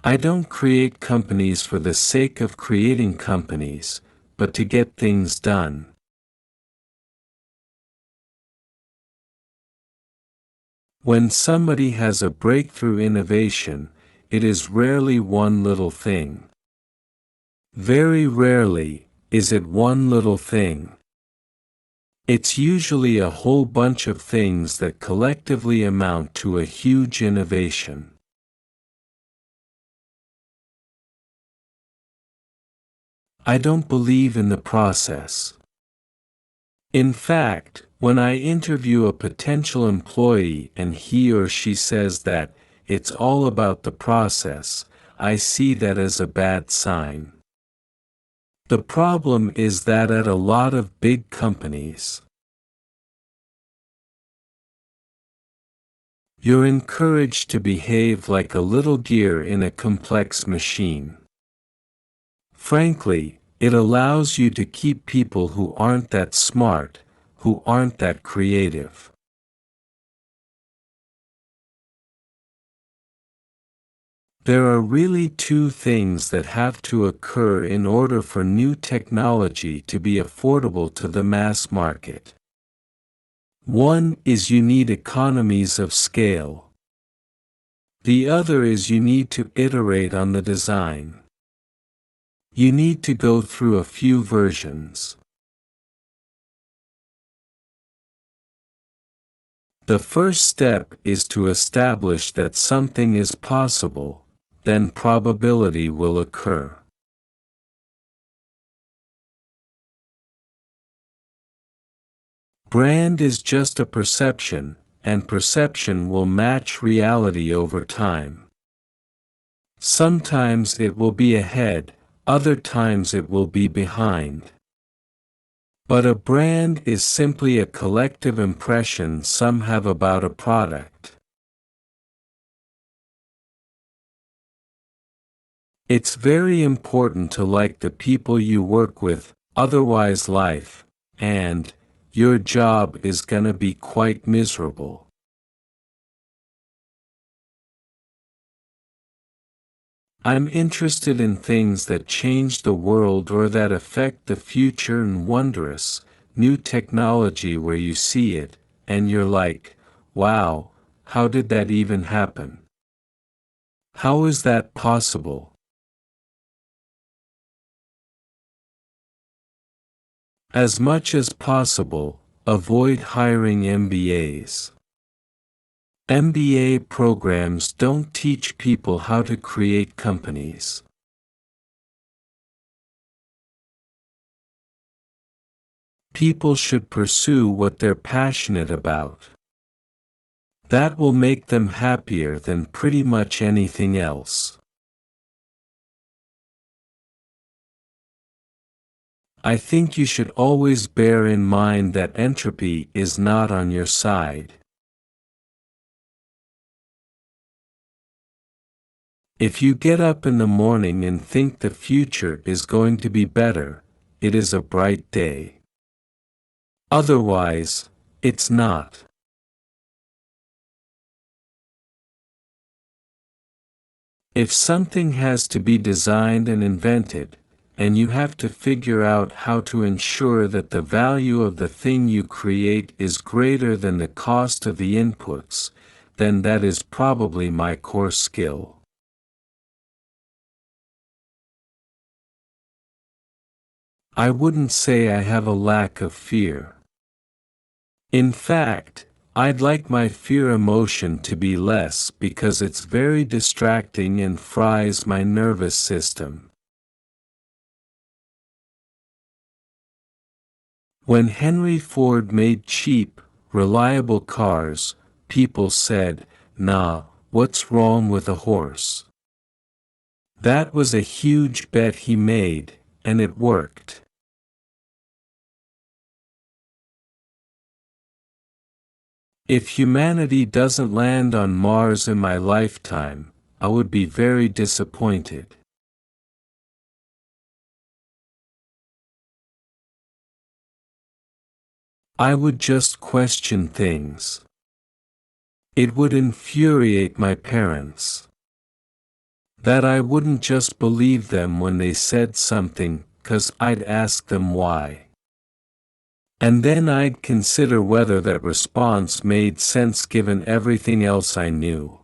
I don't create companies for the sake of creating companies, but to get things done. When somebody has a breakthrough innovation, it is rarely one little thing. Very rarely is it one little thing. It's usually a whole bunch of things that collectively amount to a huge innovation. I don't believe in the process. In fact, when I interview a potential employee and he or she says that it's all about the process, I see that as a bad sign. The problem is that at a lot of big companies, you're encouraged to behave like a little gear in a complex machine. Frankly, it allows you to keep people who aren't that smart, who aren't that creative. There are really two things that have to occur in order for new technology to be affordable to the mass market. One is you need economies of scale. The other is you need to iterate on the design. You need to go through a few versions. The first step is to establish that something is possible, then probability will occur. Brand is just a perception, and perception will match reality over time. Sometimes it will be ahead, other times it will be behind. But a brand is simply a collective impression some have about a product. It's very important to like the people you work with, otherwise life, and your job is gonna be quite miserable. I'm interested in things that change the world or that affect the future, and wondrous, new technology where you see it, and you're like, wow, how did that even happen? How is that possible? As much as possible, avoid hiring MBAs. MBA programs don't teach people how to create companies. People should pursue what they're passionate about. That will make them happier than pretty much anything else. I think you should always bear in mind that entropy is not on your side. If you get up in the morning and think the future is going to be better, it is a bright day. Otherwise, it's not. If something has to be designed and invented, and you have to figure out how to ensure that the value of the thing you create is greater than the cost of the inputs, then that is probably my core skill. I wouldn't say I have a lack of fear. In fact, I'd like my fear emotion to be less because it's very distracting and fries my nervous system. When Henry Ford made cheap, reliable cars, people said, "Nah, what's wrong with a horse?" That was a huge bet he made, and it worked. If humanity doesn't land on Mars in my lifetime, I would be very disappointed. I would just question things. It would infuriate my parents. That I wouldn't just believe them when they said something, 'cause I'd ask them why. And then I'd consider whether that response made sense given everything else I knew.